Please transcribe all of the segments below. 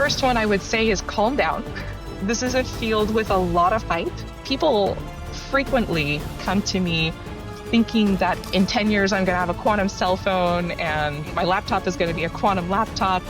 First one I would say is calm down. This is a field with a lot of hype. People frequently come to me thinking that in 10 years I'm going to have a quantum cell phone and my laptop is going to be a quantum laptop.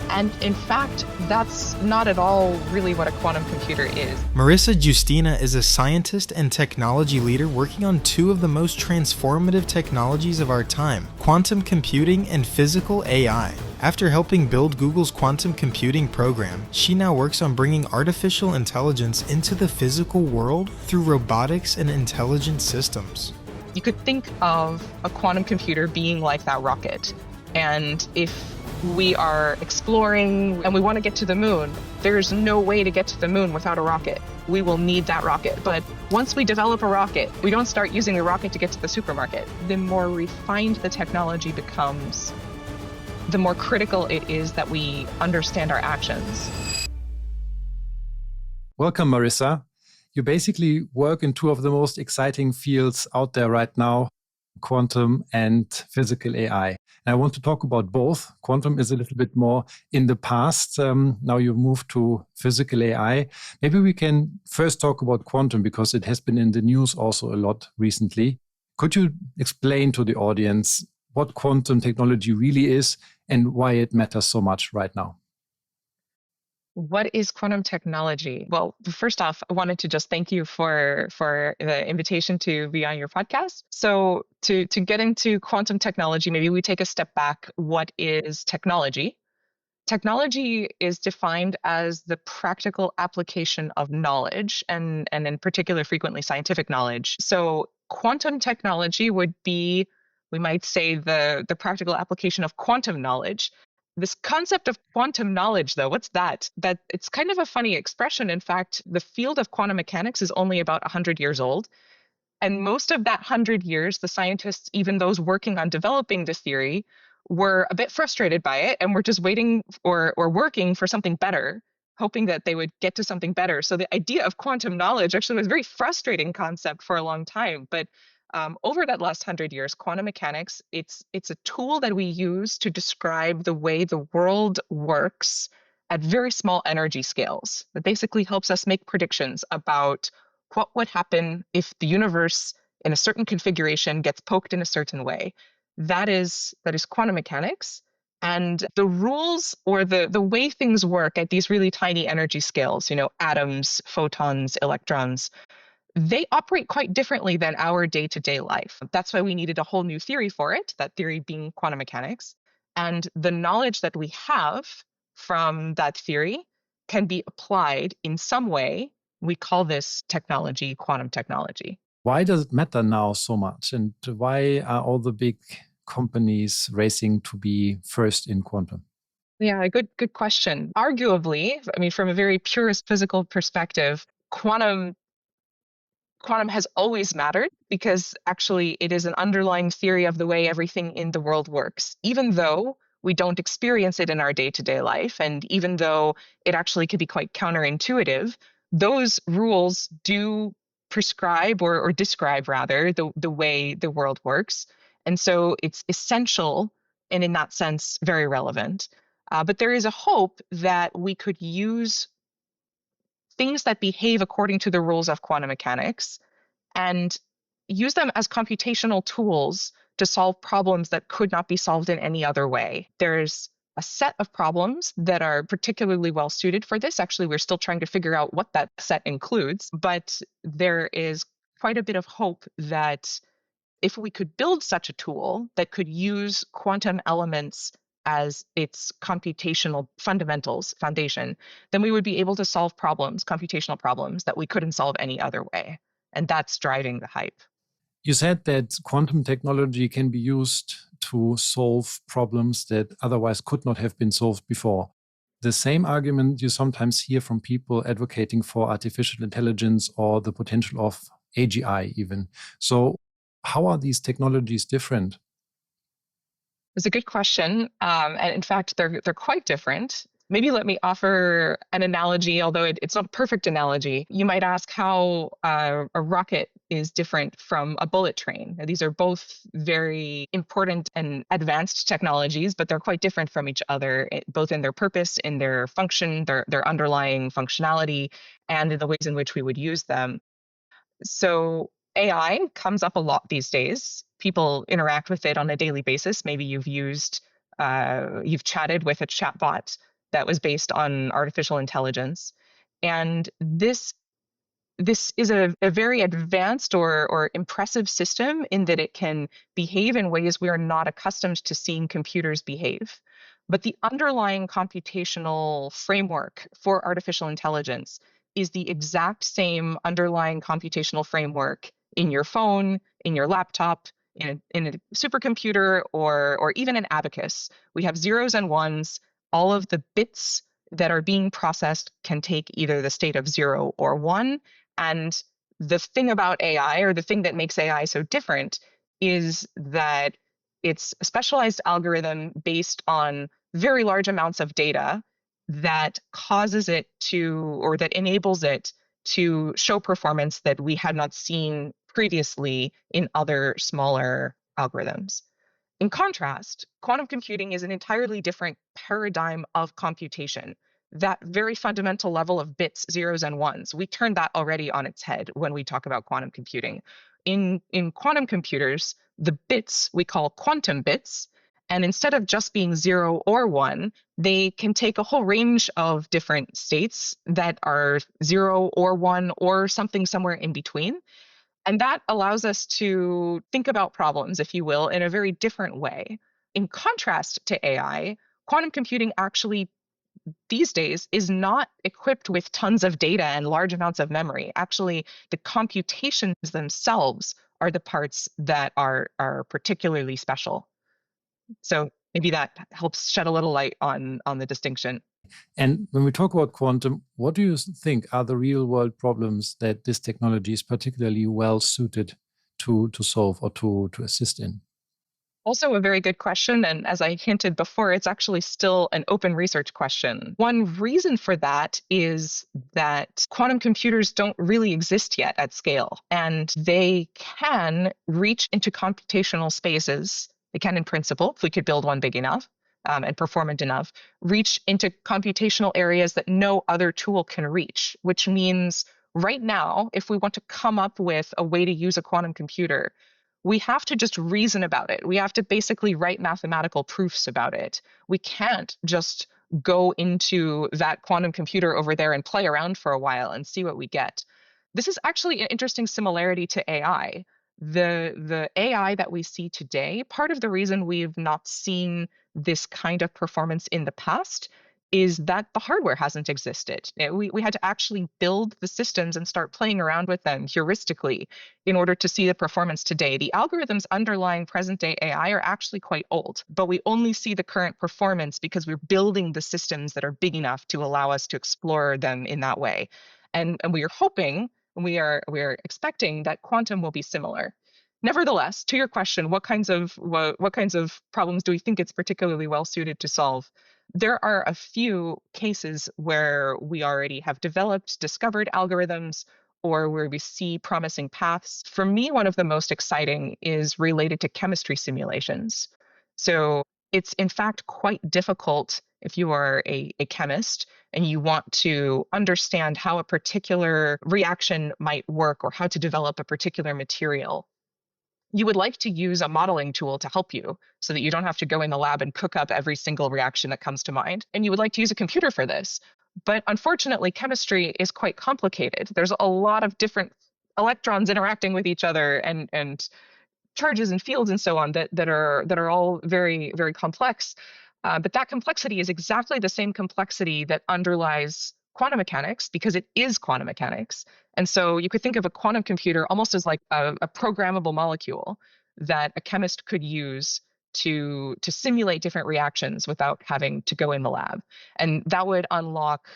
And in fact, that's not at all really what a quantum computer is. Marissa Giustina is a scientist and technology leader working on two of the most transformative technologies of our time, quantum computing and physical AI. After helping build Google's quantum computing program, she now works on bringing artificial intelligence into the physical world through robotics and intelligent systems. You could think of a quantum computer being like that rocket. And if we are exploring and we want to get to the moon, there's no way to get to the moon without a rocket. We will need that rocket. But once we develop a rocket, we don't start using the rocket to get to the supermarket. The more refined the technology becomes, the more critical it is that we understand our actions. Welcome, Marissa. You basically work in two of the most exciting fields out there right now, quantum and physical AI. And I want to talk about both. Quantum is a little bit more in the past. Now you move to physical AI. Maybe we can first talk about quantum because it has been in the news also a lot recently. Could you explain to the audience what quantum technology really is and why it matters so much right now? What is quantum technology? Well, first off, I wanted to just thank you for the invitation to be on your podcast. So to get into quantum technology, maybe we take a step back. What is technology? Technology is defined as the practical application of knowledge, and in particular, frequently scientific knowledge. So quantum technology would be, we might say, the practical application of quantum knowledge. This concept of quantum knowledge, though, what's that? That it's kind of a funny expression. In fact, the field of quantum mechanics is only about 100 years old. And most of that 100 years, the scientists, even those working on developing the theory, were a bit frustrated by it and were just waiting or working for something better, hoping that they would get to something better. So the idea of quantum knowledge actually was a very frustrating concept for a long time. But over that last 100 years, quantum mechanics, it's a tool that we use to describe the way the world works at very small energy scales. That basically helps us make predictions about what would happen if the universe in a certain configuration gets poked in a certain way. That is quantum mechanics. And the rules or the way things work at these really tiny energy scales, atoms, photons, electrons, they operate quite differently than our day-to-day life. That's why we needed a whole new theory for it, that theory being quantum mechanics. And the knowledge that we have from that theory can be applied in some way. We call this technology quantum technology. Why does it matter now so much? And why are all the big companies racing to be first in quantum? Yeah, good question. Arguably, from a very purist physical perspective, quantum has always mattered because actually it is an underlying theory of the way everything in the world works, even though we don't experience it in our day-to-day life. And even though it actually could be quite counterintuitive, those rules do prescribe or describe rather the way the world works. And so it's essential and in that sense, very relevant. But there is a hope that we could use things that behave according to the rules of quantum mechanics and use them as computational tools to solve problems that could not be solved in any other way. There's a set of problems that are particularly well suited for this. Actually, we're still trying to figure out what that set includes, but there is quite a bit of hope that if we could build such a tool that could use quantum elements as its computational foundation, then we would be able to solve computational problems that we couldn't solve any other way. And that's driving the hype. You said that quantum technology can be used to solve problems that otherwise could not have been solved before. The same argument you sometimes hear from people advocating for artificial intelligence or the potential of AGI even. So how are these technologies different? It's a good question. And in fact, they're quite different. Maybe let me offer an analogy, although it's not a perfect analogy. You might ask how a rocket is different from a bullet train. Now, these are both very important and advanced technologies, but they're quite different from each other, both in their purpose, in their function, their underlying functionality, and in the ways in which we would use them. So AI comes up a lot these days. People interact with it on a daily basis. Maybe you've chatted with a chatbot that was based on artificial intelligence. And this is a very advanced or impressive system in that it can behave in ways we are not accustomed to seeing computers behave. But the underlying computational framework for artificial intelligence is the exact same underlying computational framework in your phone, in your laptop, in a supercomputer, or even an abacus. We have zeros and ones. All of the bits that are being processed can take either the state of 0 or 1. And the thing about AI, or the thing that makes AI so different, is that it's a specialized algorithm based on very large amounts of data that causes it to, or that enables it to show performance that we had not seen previously in other smaller algorithms. In contrast, quantum computing is an entirely different paradigm of computation. That very fundamental level of bits, zeros, and ones, we turn that already on its head when we talk about quantum computing. In quantum computers, the bits we call quantum bits, and instead of just being 0 or 1, they can take a whole range of different states that are 0 or 1 or something somewhere in between. And that allows us to think about problems, if you will, in a very different way. In contrast to AI, quantum computing actually these days is not equipped with tons of data and large amounts of memory. Actually, the computations themselves are the parts that are particularly special. So maybe that helps shed a little light on the distinction. And when we talk about quantum, what do you think are the real world problems that this technology is particularly well suited to solve or to assist in? Also, a very good question. And as I hinted before, it's actually still an open research question. One reason for that is that quantum computers don't really exist yet at scale, and they can reach into computational spaces. They can, in principle, if we could build one big enough and performant enough, reach into computational areas that no other tool can reach, which means right now, if we want to come up with a way to use a quantum computer, we have to just reason about it. We have to basically write mathematical proofs about it. We can't just go into that quantum computer over there and play around for a while and see what we get. This is actually an interesting similarity to AI. The AI that we see today, part of the reason we've not seen this kind of performance in the past is that the hardware hasn't existed. We had to actually build the systems and start playing around with them heuristically in order to see the performance today. The algorithms underlying present day AI are actually quite old, but we only see the current performance because we're building the systems that are big enough to allow us to explore them in that way. And we are hoping, we are expecting that quantum will be similar. Nevertheless, to your question, what kinds of problems do we think it's particularly well suited to solve? There are a few cases where we already have developed, discovered algorithms, or where we see promising paths. For me, one of the most exciting is related to chemistry simulations. So it's in fact quite difficult if you are a chemist and you want to understand how a particular reaction might work or how to develop a particular material. You would like to use a modeling tool to help you so that you don't have to go in the lab and cook up every single reaction that comes to mind. And you would like to use a computer for this. But unfortunately, chemistry is quite complicated. There's a lot of different electrons interacting with each other and charges and fields and so on that are all very, very complex. But that complexity is exactly the same complexity that underlies quantum mechanics because it is quantum mechanics. And so you could think of a quantum computer almost as like a programmable molecule that a chemist could use to simulate different reactions without having to go in the lab. And that would unlock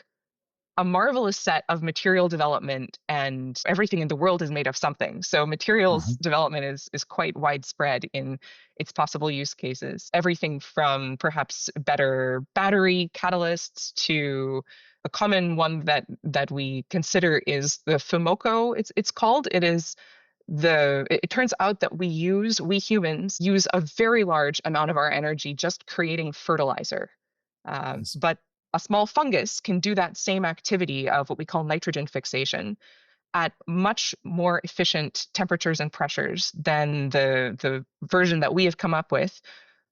a marvelous set of material development, and everything in the world is made of something. So materials development is quite widespread in its possible use cases. Everything from perhaps better battery catalysts to a common one that we consider is the FUMOCO, it's called. It is It turns out that we humans use a very large amount of our energy just creating fertilizer. Yes. But a small fungus can do that same activity of what we call nitrogen fixation at much more efficient temperatures and pressures than the version that we have come up with,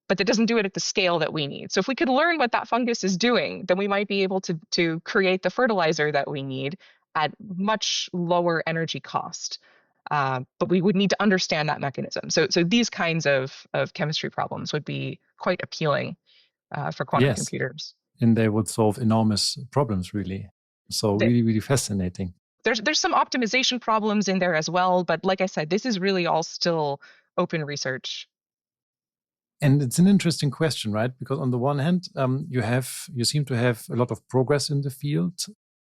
but that doesn't do it at the scale that we need. So if we could learn what that fungus is doing, then we might be able to create the fertilizer that we need at much lower energy cost. But we would need to understand that mechanism. So these kinds of chemistry problems would be quite appealing for quantum Yes. computers. And they would solve enormous problems, really. So really, really fascinating. There's some optimization problems in there as well, but like I said, this is really all still open research. And it's an interesting question, right? Because on the one hand, you seem to have a lot of progress in the field.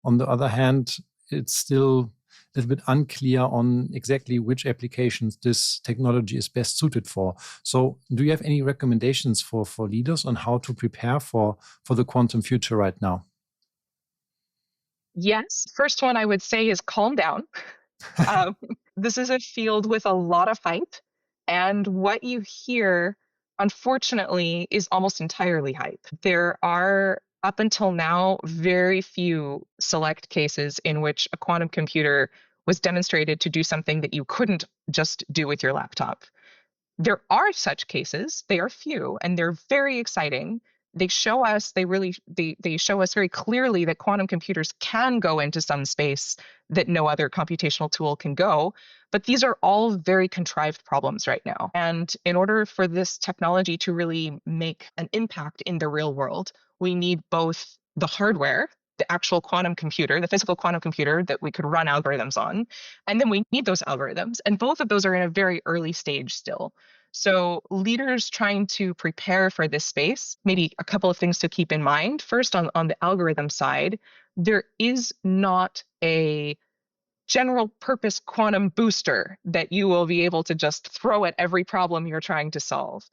On the other hand, it's still a little bit unclear on exactly which applications this technology is best suited for. So do you have any recommendations for leaders on how to prepare for the quantum future right now? Yes, first one I would say is calm down. Um, this is a field with a lot of hype, and what you hear, unfortunately, is almost entirely hype. There are, up until now, very few select cases in which a quantum computer was demonstrated to do something that you couldn't just do with your laptop. There are such cases. They are few, and they're very exciting. They show us very clearly that quantum computers can go into some space that no other computational tool can go. But these are all very contrived problems right now. And in order for this technology to really make an impact in the real world, we need both the hardware, the actual quantum computer, the physical quantum computer that we could run algorithms on, and then we need those algorithms. And both of those are in a very early stage still. So leaders trying to prepare for this space, maybe a couple of things to keep in mind. First, on the algorithm side, there is not a general purpose quantum booster that you will be able to just throw at every problem you're trying to solve.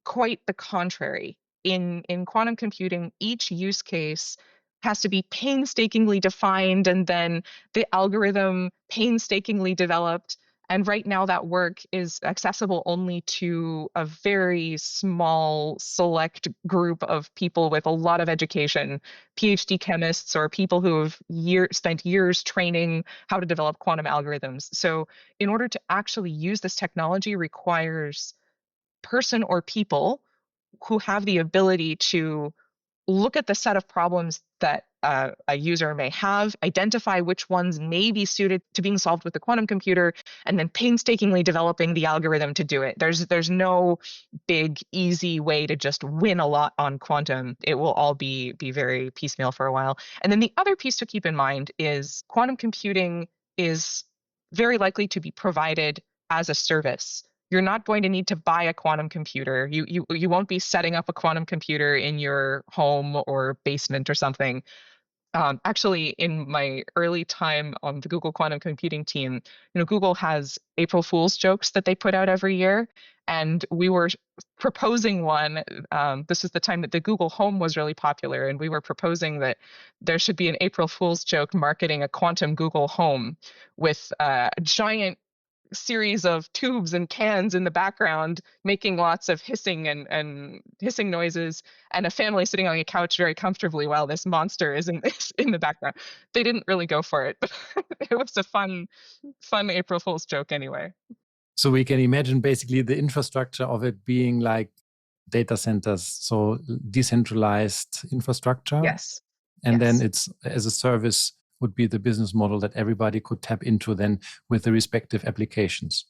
Quite the contrary. In quantum computing, each use case has to be painstakingly defined and then the algorithm painstakingly developed. And right now, that work is accessible only to a very small, select group of people with a lot of education, PhD chemists or people who have spent years training how to develop quantum algorithms. So, in order to actually use this technology, requires person or people who have the ability to look at the set of problems that a user may have, identify which ones may be suited to being solved with the quantum computer, and then painstakingly developing the algorithm to do it. There's no big, easy way to just win a lot on quantum. It will all be very piecemeal for a while. And then the other piece to keep in mind is quantum computing is very likely to be provided as a service. You're not going to need to buy a quantum computer. You won't be setting up a quantum computer in your home or basement or something. Actually, in my early time on the Google quantum computing team, Google has April Fool's jokes that they put out every year, and we were proposing one. This was the time that the Google Home was really popular, and we were proposing that there should be an April Fool's joke marketing a quantum Google Home with a giant series of tubes and cans in the background making lots of hissing and hissing noises, and a family sitting on a couch very comfortably while this monster is in the background. They didn't really go for it, but it was a fun April Fool's joke anyway. So we can imagine basically the infrastructure of it being like data centers, so decentralized infrastructure. Yes. And Yes. then it's as a service would be the business model that everybody could tap into then with the respective applications.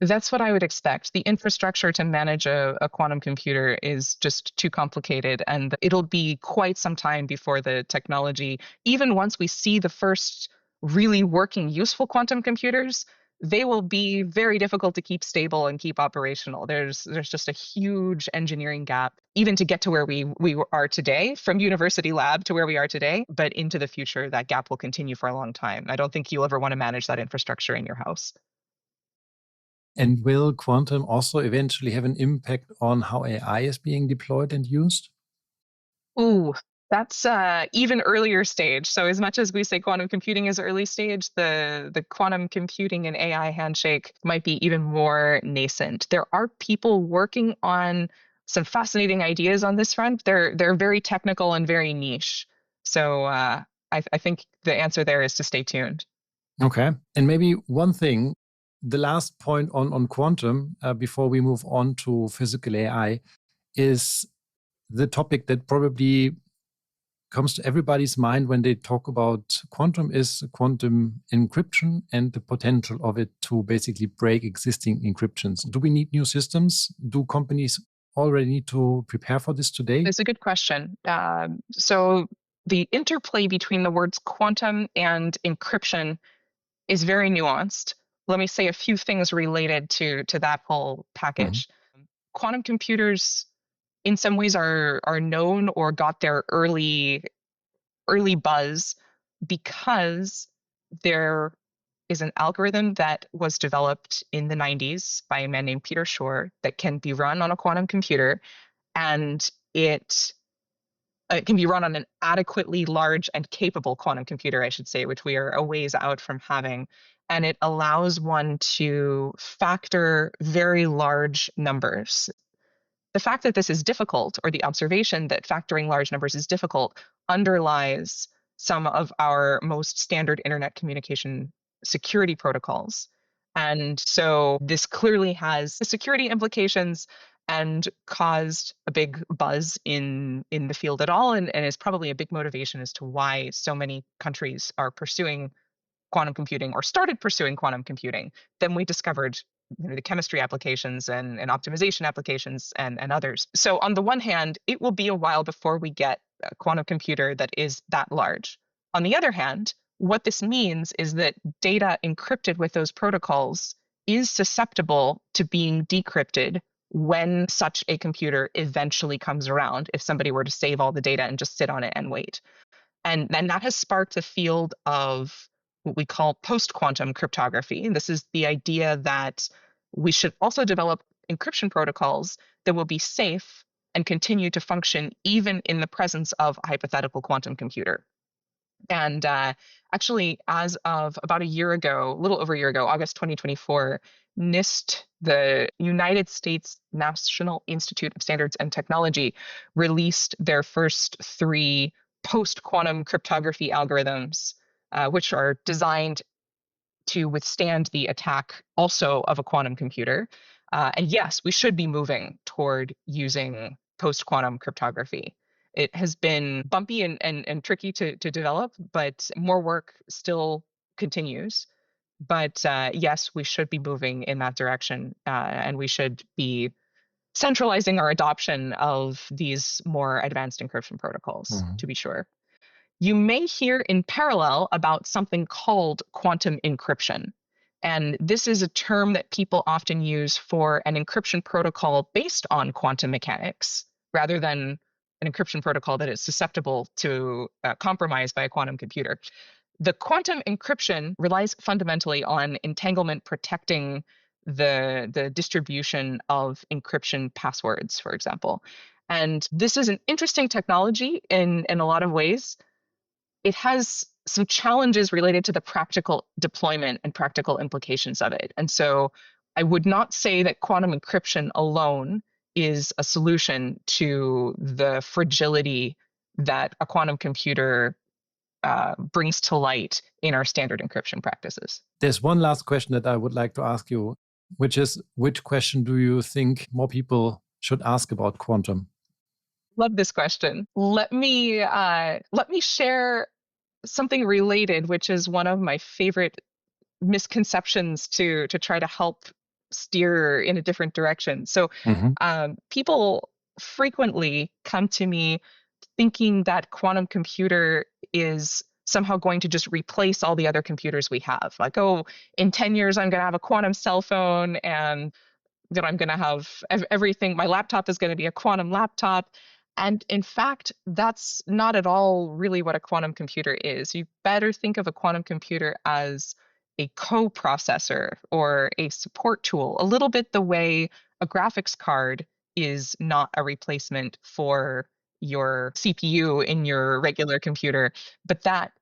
That's what I would expect. The infrastructure to manage a quantum computer is just too complicated, and it'll be quite some time before the technology, even once we see the first really working, useful quantum computers, they will be very difficult to keep stable and keep operational. There's just a huge engineering gap, even to get to where we are today, from university lab to where we are today. But into the future, that gap will continue for a long time. I don't think you'll ever want to manage that infrastructure in your house. And will quantum also eventually have an impact on how AI is being deployed and used? Ooh, That's even earlier stage. So as much as we say quantum computing is early stage, the quantum computing and AI handshake might be even more nascent. There are people working on some fascinating ideas on this front. They're very technical and very niche. So I think the answer there is to stay tuned. Okay. And maybe one thing, the last point on quantum, before we move on to physical AI, is the topic that probably comes to everybody's mind when they talk about quantum is quantum encryption and the potential of it to basically break existing encryptions. Do we need new systems? Do companies already need to prepare for this today? It's a good question. So the interplay between the words quantum and encryption is very nuanced. Let me say a few things related to that whole Mhm. package. Quantum computers in some ways are known or got their early buzz because there is an algorithm that was developed in the 90s by a man named Peter Shor that can be run on a quantum computer, and it can be run on an adequately large and capable quantum computer, I should say, which we are a ways out from having. And it allows one to factor very large numbers. The fact that this is difficult, or the observation that factoring large numbers is difficult, underlies some of our most standard internet communication security protocols. And so this clearly has security implications and caused a big buzz in the field at all, and is probably a big motivation as to why so many countries are pursuing quantum computing or started pursuing quantum computing. Then we discovered the chemistry applications and optimization applications and others. So on the one hand, it will be a while before we get a quantum computer that is that large. On the other hand, what this means is that data encrypted with those protocols is susceptible to being decrypted when such a computer eventually comes around, if somebody were to save all the data and just sit on it and wait. And then that has sparked a field of what we call post-quantum cryptography. And this is the idea that we should also develop encryption protocols that will be safe and continue to function even in the presence of a hypothetical quantum computer. And actually, as of about a year ago, a little over a year ago, August 2024, NIST, the United States National Institute of Standards and Technology, released their first three post-quantum cryptography algorithms, which are designed to withstand the attack also of a quantum computer. And yes, we should be moving toward using post-quantum cryptography. It has been bumpy and tricky to develop, but more work still continues. But yes, we should be moving in that direction, and we should be centralizing our adoption of these more advanced encryption protocols, Mhm. to be sure. You may hear in parallel about something called quantum encryption. And this is a term that people often use for an encryption protocol based on quantum mechanics rather than an encryption protocol that is susceptible to compromise by a quantum computer. The quantum encryption relies fundamentally on entanglement protecting the distribution of encryption passwords, for example. And this is an interesting technology in a lot of ways. It has some challenges related to the practical deployment and practical implications of it. And so I would not say that quantum encryption alone is a solution to the fragility that a quantum computer brings to light in our standard encryption practices. There's one last question that I would like to ask you, which is, which question do you think more people should ask about quantum? Love this question. Let me share something related, which is one of my favorite misconceptions to try to help steer in a different direction. So Mhm. people frequently come to me thinking that quantum computer is somehow going to just replace all the other computers we have. Like, oh, in 10 years, I'm going to have a quantum cell phone, and that I'm going to have everything. My laptop is going to be a quantum laptop. And in fact, that's not at all really what a quantum computer is. You better think of a quantum computer as a co-processor or a support tool, a little bit the way a graphics card is not a replacement for your CPU in your regular computer. But that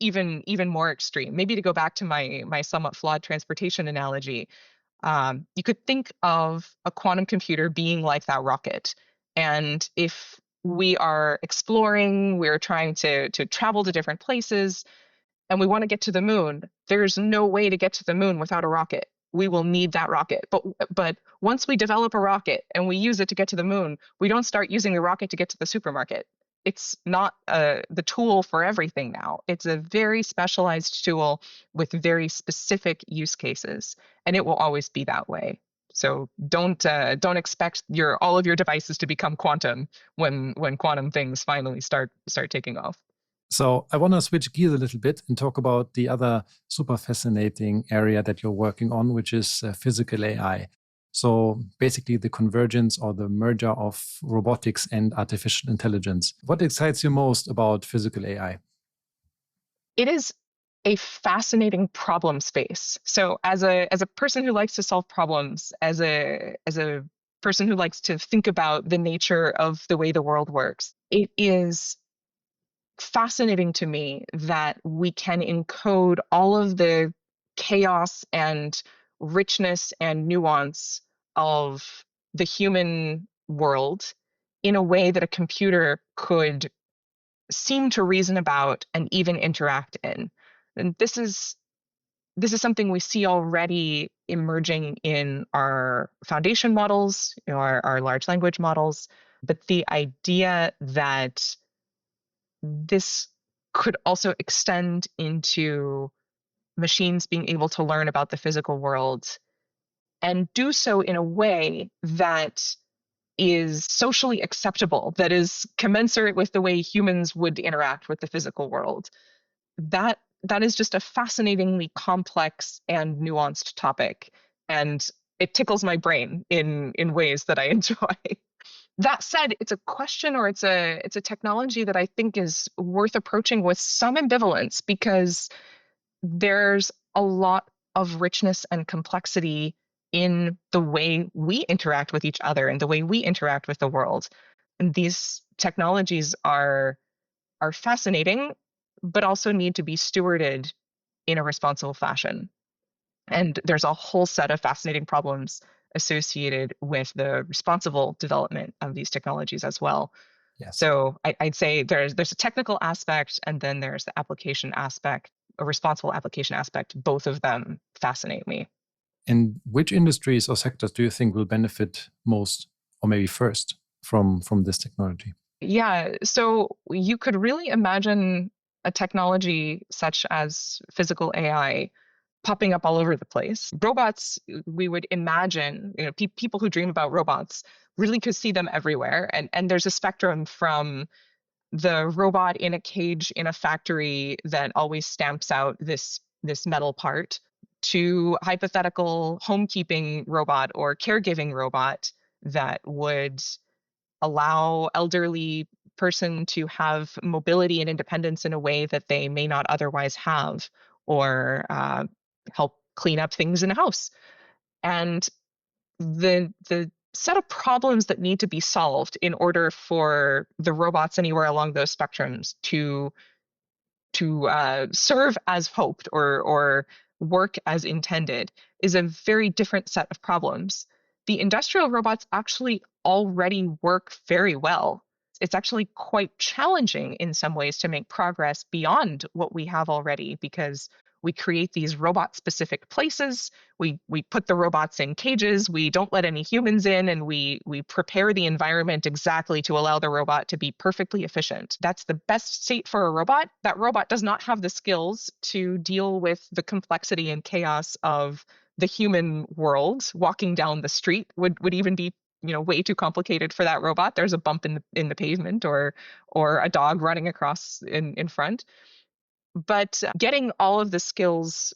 even more extreme. Maybe to go back to my somewhat flawed transportation analogy, you could think of a quantum computer being like that rocket. And if we are exploring, we're trying to travel to different places, and we want to get to the moon, there's no way to get to the moon without a rocket. We will need that rocket. But once we develop a rocket and we use it to get to the moon, we don't start using the rocket to get to the supermarket. It's not the tool for everything now. It's a very specialized tool with very specific use cases, and it will always be that way. So don't expect all of your devices to become quantum when quantum things finally start taking off. So I want to switch gears a little bit and talk about the other super fascinating area that you're working on, which is physical AI. So basically the convergence or the merger of robotics and artificial intelligence. What excites you most about physical AI? It is a fascinating problem space. So as a person who likes to solve problems, as a person who likes to think about the nature of the way the world works, it is fascinating to me that we can encode all of the chaos and richness and nuance of the human world in a way that a computer could seem to reason about and even interact in. And this is something we see already emerging in our foundation models, our large language models. But the idea that this could also extend into machines being able to learn about the physical world and do so in a way that is socially acceptable, that is commensurate with the way humans would interact with the physical world. That is just a fascinatingly complex and nuanced topic, and it tickles my brain in ways that I enjoy. That said, it's a question, or it's a technology that I think is worth approaching with some ambivalence, because there's a lot of richness and complexity in the way we interact with each other and the way we interact with the world. And these technologies are fascinating, but also need to be stewarded in a responsible fashion. And there's a whole set of fascinating problems associated with the responsible development of these technologies as well. Yes. So I'd say there's a technical aspect, and then there's the application aspect, a responsible application aspect. Both of them fascinate me. And which industries or sectors do you think will benefit most, or maybe first, from this technology? Yeah, so you could really imagine a technology such as physical AI popping up all over the place. Robots, we would imagine, people who dream about robots really could see them everywhere. And there's a spectrum from the robot in a cage in a factory that always stamps out this metal part, to hypothetical homekeeping robot or caregiving robot that would allow elderly person to have mobility and independence in a way that they may not otherwise have, or help clean up things in a house. And the set of problems that need to be solved in order for the robots anywhere along those spectrums to serve as hoped, or work as intended, is a very different set of problems. The industrial robots actually already work very well. It's actually quite challenging in some ways to make progress beyond what we have already, because we create these robot-specific places. We put the robots in cages. We don't let any humans in, and we prepare the environment exactly to allow the robot to be perfectly efficient. That's the best state for a robot. That robot does not have the skills to deal with the complexity and chaos of the human world. Walking down the street would even be way too complicated for that robot. There's a bump in the pavement, or a dog running across in front. But getting all of the skills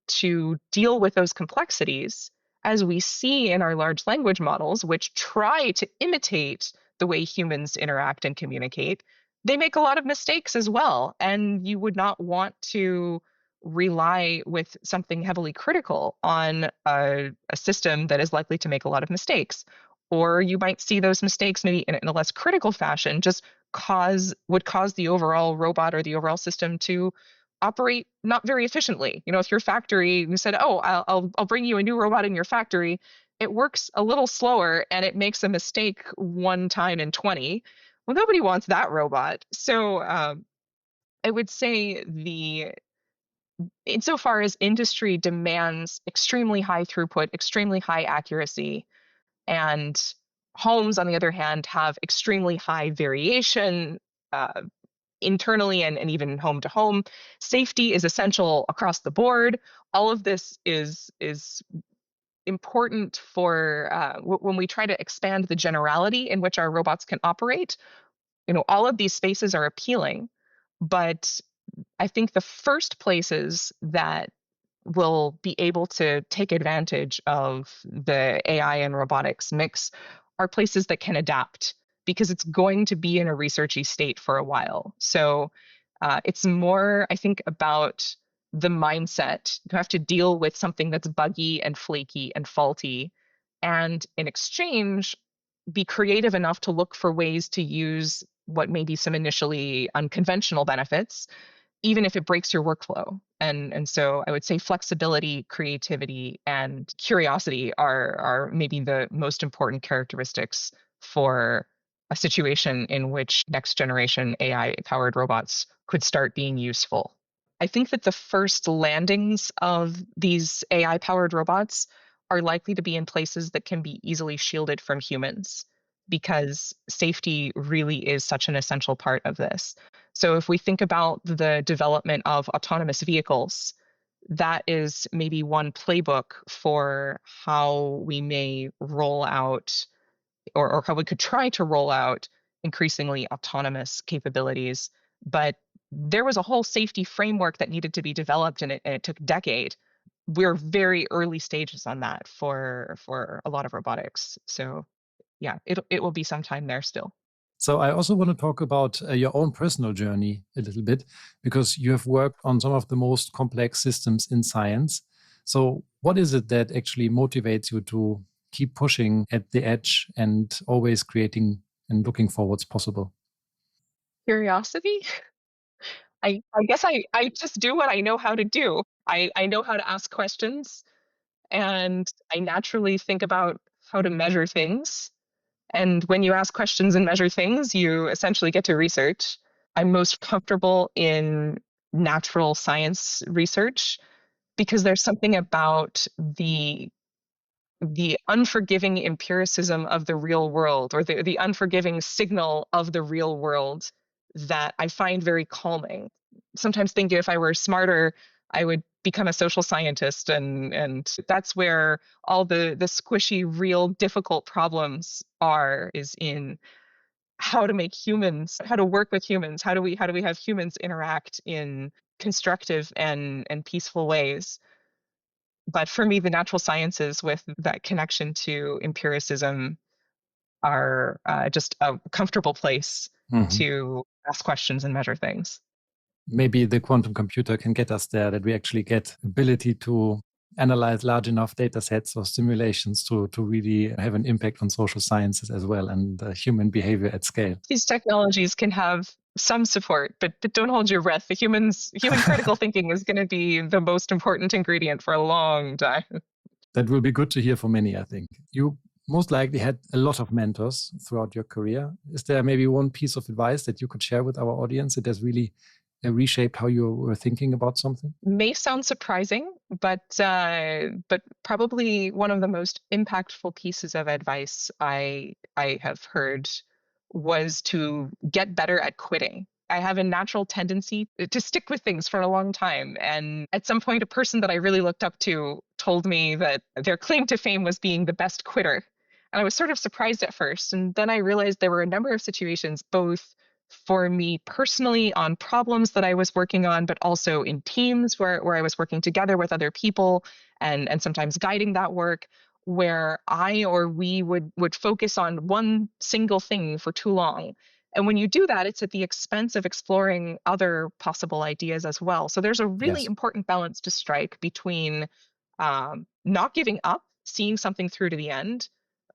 to deal with those complexities, as we see in our large language models, which try to imitate the way humans interact and communicate, they make a lot of mistakes as well. And you would not want to rely with something heavily critical on a system that is likely to make a lot of mistakes. Or you might see those mistakes maybe in a less critical fashion just cause the overall robot or the overall system to operate not very efficiently. If your factory, you said, "Oh, I'll bring you a new robot in your factory," it works a little slower and it makes a mistake one time in 20. Well, nobody wants that robot. So I would say insofar as industry demands extremely high throughput, extremely high accuracy, and homes, on the other hand, have extremely high variation uh, internally and even home to home. Safety is essential across the board. All of this is important for when we try to expand the generality in which our robots can operate. All of these spaces are appealing, but I think the first places that will be able to take advantage of the AI and robotics mix are places that can adapt, because it's going to be in a researchy state for a while. So it's more, I think, about the mindset. You have to deal with something that's buggy and flaky and faulty, and in exchange, be creative enough to look for ways to use what may be some initially unconventional benefits, even if it breaks your workflow. And so I would say flexibility, creativity, and curiosity are maybe the most important characteristics for a situation in which next generation AI powered robots could start being useful. I think that the first landings of these AI powered robots are likely to be in places that can be easily shielded from humans, because safety really is such an essential part of this. So if we think about the development of autonomous vehicles, that is maybe one playbook for how we may roll out, or how we could try to roll out increasingly autonomous capabilities. But there was a whole safety framework that needed to be developed, and it took a decade. We're very early stages on that for a lot of robotics. So yeah, it will be some time there still. So I also want to talk about your own personal journey a little bit, because you have worked on some of the most complex systems in science. So what is it that actually motivates you to keep pushing at the edge and always creating and looking for what's possible? Curiosity. I guess I just do what I know how to do. I know how to ask questions, and I naturally think about how to measure things. And when you ask questions and measure things, you essentially get to research. I'm most comfortable in natural science research, because there's something about the unforgiving empiricism of the real world, or the unforgiving signal of the real world, that I find very calming. Sometimes think if I were smarter, I would become a social scientist, and that's where all the squishy, real, difficult problems is in how to make humans, how to work with humans, how do we have humans interact in constructive and peaceful ways. But for me, the natural sciences with that connection to empiricism are just a comfortable place Mhm. to ask questions and measure things. Maybe the quantum computer can get us there, that we actually get ability to analyze large enough data sets or simulations to really have an impact on social sciences as well, and human behavior at scale. These technologies can have some support, but don't hold your breath. The human critical thinking is going to be the most important ingredient for a long time. That will be good to hear for many, I think. You most likely had a lot of mentors throughout your career. Is there maybe one piece of advice that you could share with our audience that has really reshaped how you were thinking about something? May sound surprising, but probably one of the most impactful pieces of advice I have heard was to get better at quitting. I have a natural tendency to stick with things for a long time. And at some point, a person that I really looked up to told me that their claim to fame was being the best quitter. And I was sort of surprised at first. And then I realized there were a number of situations, both for me personally on problems that I was working on, but also in teams where I was working together with other people, and sometimes guiding that work, where I or we would focus on one single thing for too long. And when you do that, it's at the expense of exploring other possible ideas as well. So there's a really Yes. important balance to strike between not giving up, seeing something through to the end,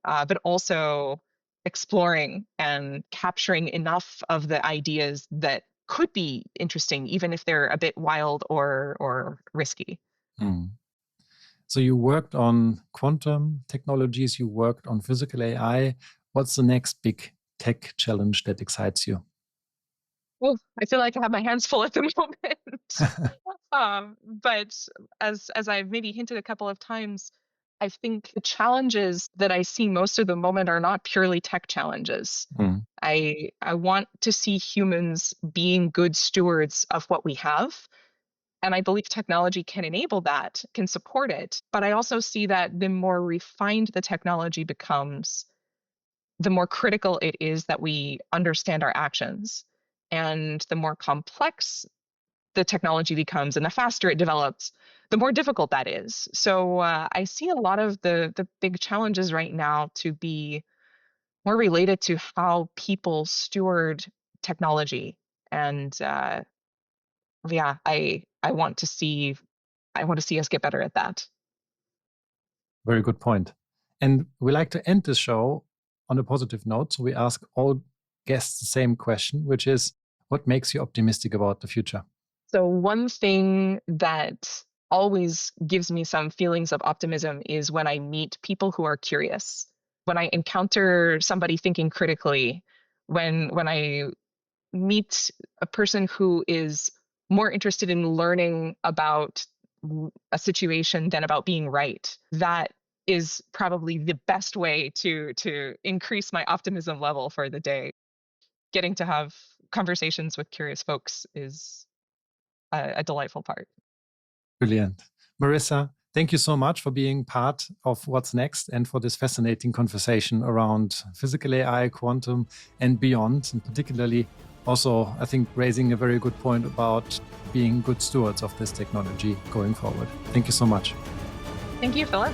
but also exploring and capturing enough of the ideas that could be interesting, even if they're a bit wild or risky. Mm. So you worked on quantum technologies, you worked on physical AI. What's the next big tech challenge that excites you? Well, I feel like I have my hands full at the moment. But as I've maybe hinted a couple of times, I think the challenges that I see most of the moment are not purely tech challenges. Mm. I want to see humans being good stewards of what we have. And I believe technology can enable that, can support it. But I also see that the more refined the technology becomes, the more critical it is that we understand our actions. And the more complex the technology becomes and the faster it develops, the more difficult that is. So I see a lot of the big challenges right now to be more related to how people steward technology. And yeah, I want to see us get better at that. Very good point. And we like to end this show on a positive note. So we ask all guests the same question, which is, what makes you optimistic about the future? So one thing that always gives me some feelings of optimism is when I meet people who are curious. When I encounter somebody thinking critically, when I meet a person who is more interested in learning about a situation than about being right, that is probably the best way to increase my optimism level for the day. Getting to have conversations with curious folks is a delightful part. Brilliant. Marissa, thank you so much for being part of What's Next and for this fascinating conversation around physical AI, quantum, and beyond, and particularly also, I think, raising a very good point about being good stewards of this technology going forward. Thank you so much. Thank you, Philip.